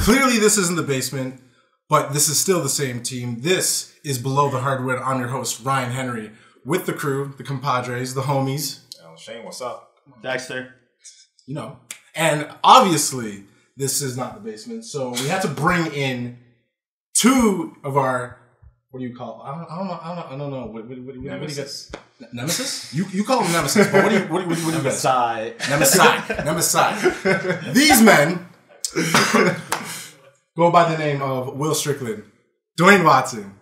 Clearly, this isn't the basement, but this is still the same team. This is Below the Hardwood. I'm your host, Ryan Henry, with the crew, the compadres, the homies. Shane, what's up? Dexter. You know. And obviously, this is not the basement, so we had to bring in two of our... What do you call? I don't know. What do you guys? Nemesis? You call them nemesis, but what do you guys? Nemesis. These men go by the name of Will Strickland, Duane Watson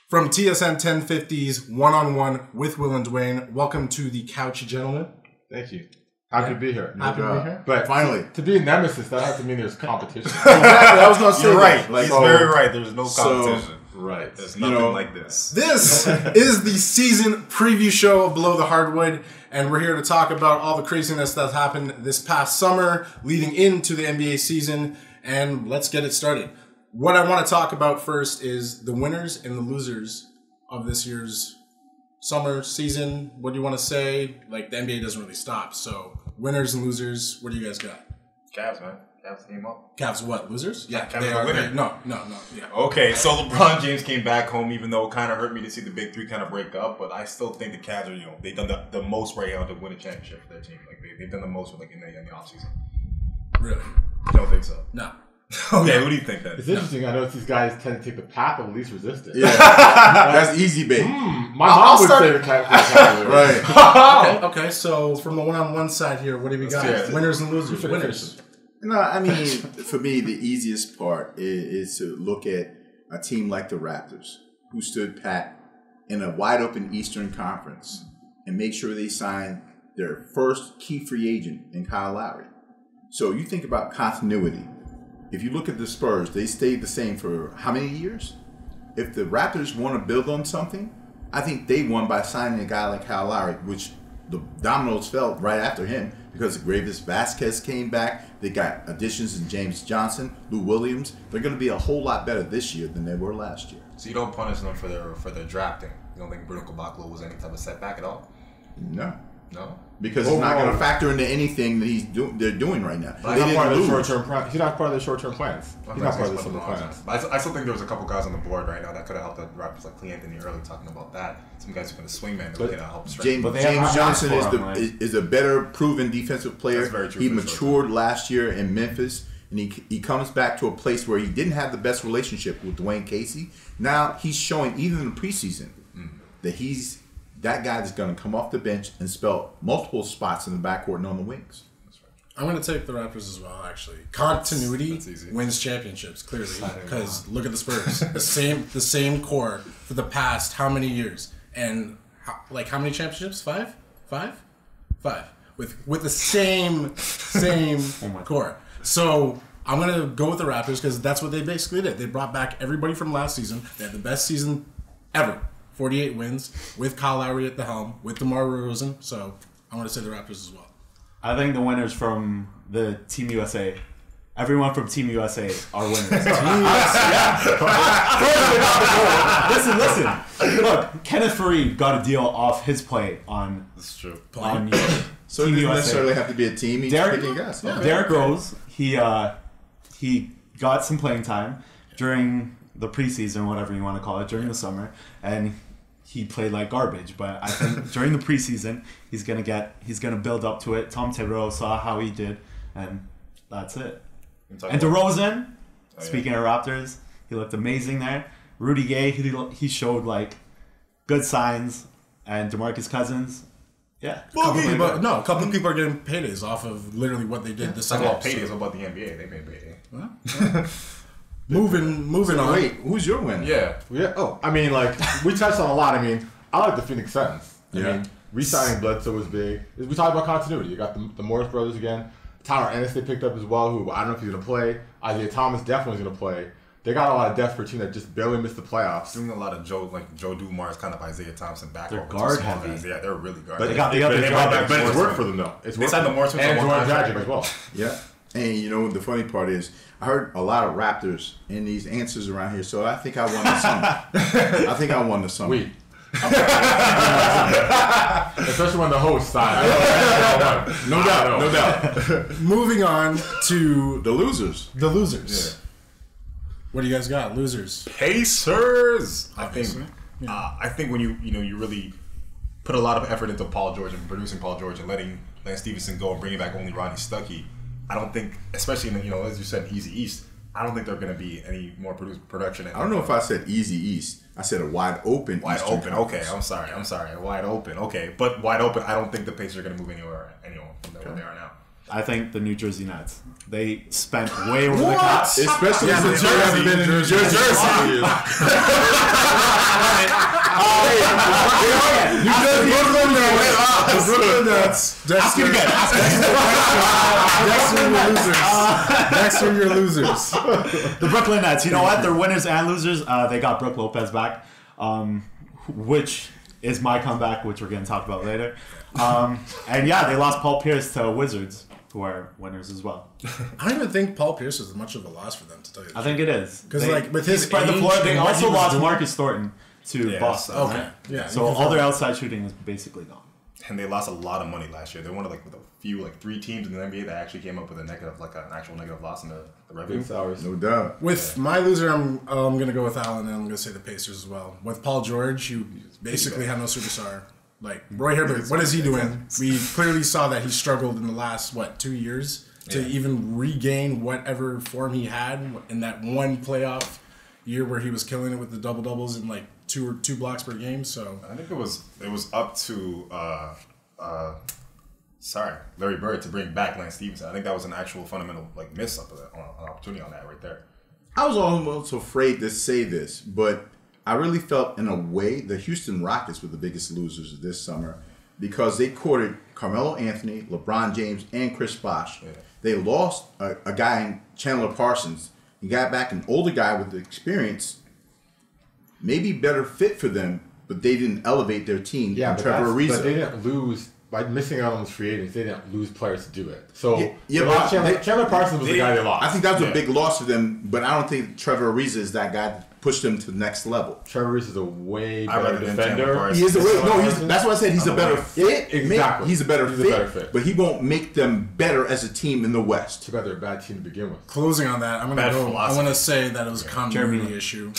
from TSN 1050's One-on-One with Will and Duane. Welcome to the couch, gentlemen. Thank you. Happy to be here. Happy to be here. But finally, to be a nemesis, that has to mean there's competition. Exactly. I was going to say You're right. Like, He's very right. There's no competition. So, right. There's nothing like this. This is the season preview show of Below the Hardwood, and we're here to talk about all the craziness that's happened this past summer leading into the NBA season, and let's get it started. What I want to talk about first is the winners and the losers of this year's summer season. What do you want to say? Like, the NBA doesn't really stop, so winners and losers, what do you guys got? Cavs, man. Cavs came up. Cavs what? Losers? Yeah, Cavs they are winning. No. Yeah. Okay, so LeBron James came back home, even though it kind of hurt me to see the big three kind of break up. But I still think the Cavs are, they've done the most right now to win a championship for their team. Like they've done the most in the offseason. Really? You don't think so? No. Okay, what do you think then? It's interesting. I notice these guys tend to take the path of least resistance. Yeah, that's easy, babe. My mom would say the Cavs. Right. Okay, so from the one-on-one side here, what do we got? Yeah. Winners and losers. Winners. No, I mean, for me, the easiest part is to look at a team like the Raptors, who stood pat in a wide-open Eastern Conference and make sure they signed their first key free agent in Kyle Lowry. So you think about continuity. If you look at the Spurs, they stayed the same for how many years? If the Raptors want to build on something, I think they won by signing a guy like Kyle Lowry, which the dominoes fell right after him because Gravis Vasquez came back. They got additions in James Johnson, Lou Williams. They're going to be a whole lot better this year than they were last year. So you don't punish them for their drafting? You don't think Bruno Caboclo was any type of setback at all? No. No? Because it's not going to factor into anything that they're doing right now. He's not part of the short-term plans. He's not part of the summer plans. I still think there was a couple guys on the board right now that could have helped the Raptors, like Clee Anthony early, talking about that. Some guys who can swing man that could help strengthen. James Johnson is a better proven defensive player. That's very true. He matured last year in Memphis, and he comes back to a place where he didn't have the best relationship with Dwayne Casey. Now he's showing, even in the preseason, that he's that guy that's going to come off the bench and spell multiple spots in the backcourt and on the wings. I'm going to take the Raptors as well, actually. Continuity wins championships, clearly. Because look at the Spurs. the same core for the past how many years? And how many championships? Five? With the same core. So I'm going to go with the Raptors because that's what they basically did. They brought back everybody from last season. They had the best season ever. 48 wins with Kyle Lowry at the helm, with DeMar DeRozan. So I'm going to say the Raptors as well. I think the winners from the Team USA. Everyone from Team USA are winners. Listen. Look, Kenneth Faried got a deal off his play on. That's true. On so it doesn't necessarily have to be a team. He's picking guys. Derrick Rose, he got some playing time during the preseason, whatever you want to call it, during the summer, and he played like garbage. But I think during the preseason, he's gonna build up to it. Tom Thibodeau saw how he did, and that's it. And DeRozan, speaking of Raptors, he looked amazing there. Rudy Gay, he showed like good signs, and DeMarcus Cousins. Yeah. A couple of people are getting paydays off of literally what they did this summer. About paydays, what about the NBA? They made payday. Moving on. Wait, who's your winner? Yeah. Oh, I mean, like, we touched on a lot. I mean, I like the Phoenix Suns. I mean, re-signing Bledsoe was big. We talked about continuity. You got the Morris brothers again. Tyler Ennis they picked up as well, who I don't know if he's going to play. Isaiah Thomas definitely is going to play. They got a lot of depth for a team that just barely missed the playoffs. Doing a lot of Joe Dumars, kind of Isaiah Thompson back. They're guard heavy. Yeah, they're really guard. But they got the other guy. But it's worked for them, though. It's worked. The Morris and Jordan Dragic as well. Yeah. And the funny part is, I heard a lot of Raptors in these answers around here, so I think I won the summer. Wait. Especially when the host side. No doubt. Moving on to The losers. The losers. What do you guys got? Losers. Pacers. Obviously. I think when you really put a lot of effort into Paul George and producing Paul George and letting Lance Stevenson go and bringing back only Rodney Stuckey, I don't think, especially in the, as you said, Easy East, I don't think there's going to be any more production. I don't know if I said Easy East. I said a wide open. Wide Eastern open. Conference. Okay, I'm sorry. Wide open. Okay, but wide open. I don't think the Pacers are going to move anywhere from where they are now. I think the New Jersey Nets. They spent way over the cap. Especially since you haven't been in New Jersey. Brooklyn Nets. Next are your losers. The Brooklyn Nets. You know what? They're winners and losers. They got Brook Lopez back, which is my comeback, which we're going to talk about later. And yeah, they lost Paul Pierce to Wizards, who are winners as well. I don't even think Paul Pierce is much of a loss for them, to tell you the I truth. think it is. Because like with his spread the age floor. They and what also he was lost doing- Marcus Thornton to Yeah, Boston. Okay. Yeah. So all their outside shooting is basically gone. And they lost a lot of money last year. They're one of the few 3 teams in the NBA that actually came up with a negative, an actual negative loss in the revenue. Big salaries. No doubt. With my loser, I'm going to go with Allen, and I'm going to say the Pacers as well. With Paul George, you basically have no superstar. Like, Roy Hibbert, what is he doing? We clearly saw that he struggled in the last, 2 years to even regain whatever form he had in that one playoff year where he was killing it with the double-doubles and, two blocks per game. So I think it was up to Larry Bird to bring back Lance Stevenson. I think that was an actual fundamental miss up of an opportunity on that right there. I was almost afraid to say this, but I really felt in a way the Houston Rockets were the biggest losers of this summer because they courted Carmelo Anthony, LeBron James, and Chris Bosh. Yeah. They lost a guy in Chandler Parsons. He got back an older guy with the experience, maybe better fit for them, but they didn't elevate their team. Yeah, and but, Trevor but Ariza. they didn't lose by missing out on those free agents. They didn't lose players to do it. So Yeah, they but lost Chandler Parsons was the guy they lost. I think that was a big loss for them, but I don't think Trevor Ariza is that guy that pushed them to the next level. Trevor Ariza is a way I'd better rather than Chandler defender. Parsons. He is that's why I said he's a better fit. Exactly. He's a better fit, but he won't make them better as a team in the West. Too bad they're a bad team to begin with. closing on that, I'm gonna Bad go. philosophy. I want to say that it was a continuity issue.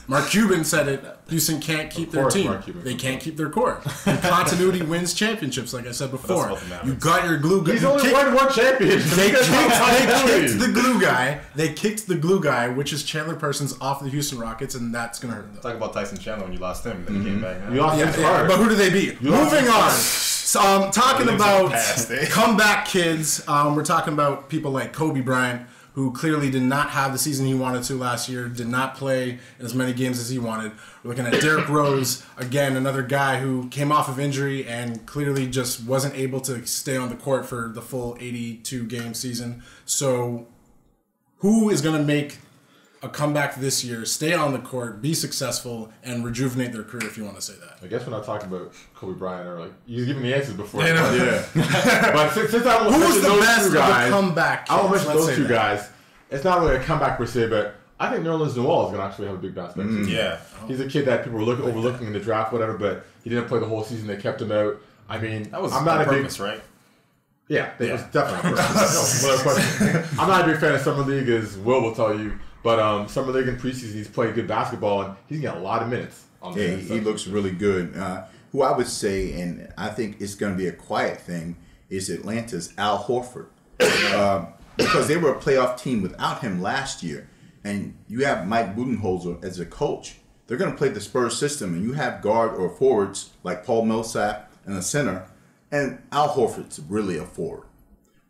Mark Cuban said it. Houston can't keep their course team. Mark Cuban. They can't keep their core. And continuity wins championships, like I said before. what matters. You got your glue guy. He's only won one championship. They Because kicked the glue guy. They kicked the glue guy, which is Chandler Parsons, off the Houston Rockets, and that's gonna hurt them. Talk about Tyson Chandler when you lost him, then he came back. You lost Vince Carter. But who do they beat? Moving on. So, talking about past, eh? comeback kids, we're talking about people like Kobe Bryant, who clearly did not have the season he wanted to last year, did not play as many games as he wanted. We're looking at Derrick Rose, again, another guy who came off of injury and clearly just wasn't able to stay on the court for the full 82-game season. So who is going to make a comeback this year, stay on the court, be successful, and rejuvenate their career, if you want to say that? I guess we're not talking about Kobe Bryant or you giving me answers before. Yeah. But since I won't Who's mention the those best two of the guys, comeback I won't kids? mention Let's those say two that. guys. It's not really a comeback per se, but I think Nerlens Noel is going to actually have a big bounce back season. Yeah. He's a kid that people were overlooking in the draft, whatever, but he didn't play the whole season. They kept him out. I mean, That was I'm not on a big purpose, right? Yeah, it was definitely. No question. I'm not a big fan of Summer League, as Will tell you, but Summer League in preseason, he's playing good basketball, and he's getting a lot of minutes. On the Yeah, minutes, he looks really good. Who I would say, and I think it's going to be a quiet thing, is Atlanta's Al Horford. Because they were a playoff team without him last year, and you have Mike Budenholzer as a coach. They're going to play the Spurs system, and you have guard or forwards like Paul Millsap and a center, and Al Horford's really a forward.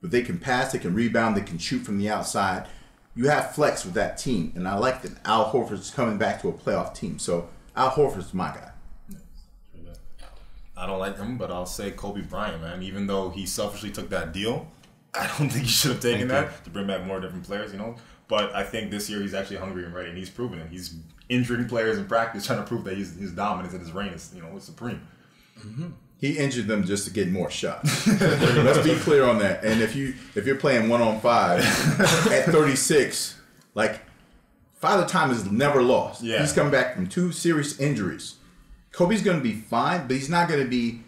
But they can pass, they can rebound, they can shoot from the outside. You have flex with that team, and I like that Al Horford's coming back to a playoff team. So Al Horford's my guy. I don't like him, but I'll say Kobe Bryant, man. Even though he selfishly took that deal, I don't think he should have taken that to bring back more different players, But I think this year he's actually hungry and ready, and he's proven it. He's injuring players in practice, trying to prove that his dominance and his reign is, is supreme. Mm-hmm. He injured them just to get more shots. Let's be clear on that. And if you're playing 1-on-5 at 36, Father Time is never lost. Yeah. He's coming back from 2 serious injuries. Kobe's going to be fine, but he's not going to be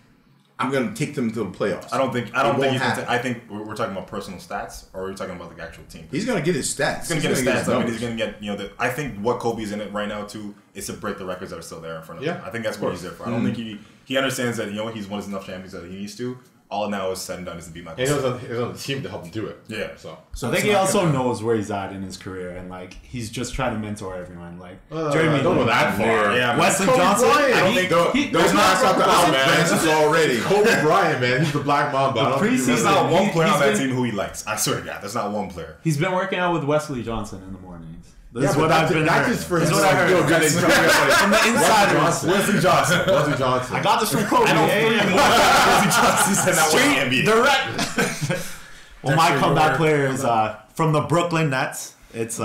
I'm going to take them to the playoffs. I don't think he's won't going to. happen. I think we're talking about personal stats, or we're talking about the actual team. He's going to get his stats. He's going to get his stats. I mean, he's numbers. going to get I think what Kobe's in it right now too is to break the records that are still there in front of him. I think that's what he's there for. I don't think he understands that he's won enough champions that he needs to. All now is said and done is to beat Michael. He has on the team to help him do it. Yeah. So I think he also knows where he's at in his career, and like he's just trying to mentor everyone. Like Jeremy, don't go that far. Yeah, Wesley Kobe Johnson. Bryant. I don't think Those guys out the Francis already. Kobe Bryant, man, he's the Black Mamba. I don't think there's preseason- not one player on that he's team who he likes. I swear to God, there's not one player. He's been working out with Wesley Johnson in the mornings. This Yeah, is but what I've been that's heard. just for This him is to what I feel heard. good. He's coming up with From the insiders. Wesley Johnson. I got this from Kobe. I know eh? three more Wesley Johnson said that one in the NBA. Direct. Well, my Dexter, comeback your- player is from the Brooklyn Nets. It's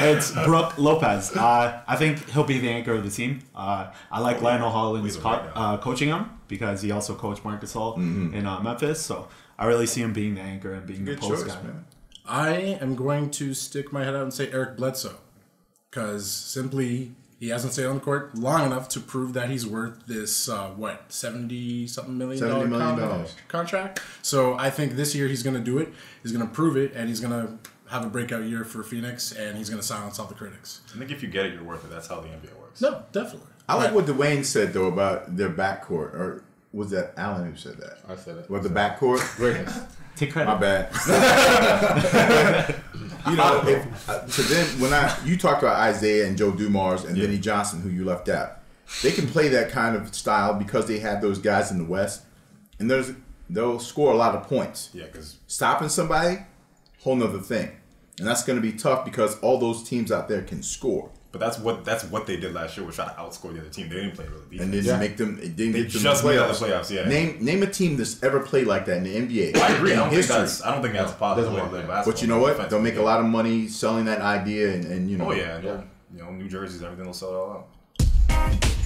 it's Brook Lopez. I think he'll be the anchor of the team. I like Lionel Hollins coaching him because he also coached Marc Gasol in Memphis. So I really see him being the anchor and being the Good post choice, guy. man. I am going to stick my head out and say Eric Bledsoe. Because simply, he hasn't stayed on the court long enough to prove that he's worth this, $70-something million $70 million. Contract. So I think this year he's going to do it. He's going to prove it, and he's going to have a breakout year for Phoenix, and he's going to silence all the critics. I think if you get it, you're worth it. That's how the NBA works. No, definitely. I like what Duane said, though, about their backcourt. Or was that Allen who said that? I said it. What, the backcourt? Greatness. Take credit. My bad. So then when you talked about Isaiah and Joe Dumars and Vinnie Johnson, who you left out, they can play that kind of style because they have those guys in the West, and they'll score a lot of points. Yeah, because Stopping somebody, whole nother thing, and that's going to be tough because all those teams out there can score, but that's what they did last year, was try to outscore the other team. They didn't play really defense. and then make them. It didn't They get them just to made the it to the playoffs. Yeah, Name a team that's ever played like that in the NBA. I agree. I In don't history. think that's a positive way to play basketball. But you know what? They'll make a lot of money selling that idea, and you know. Oh yeah, New Jerseys, everything will sell it all out.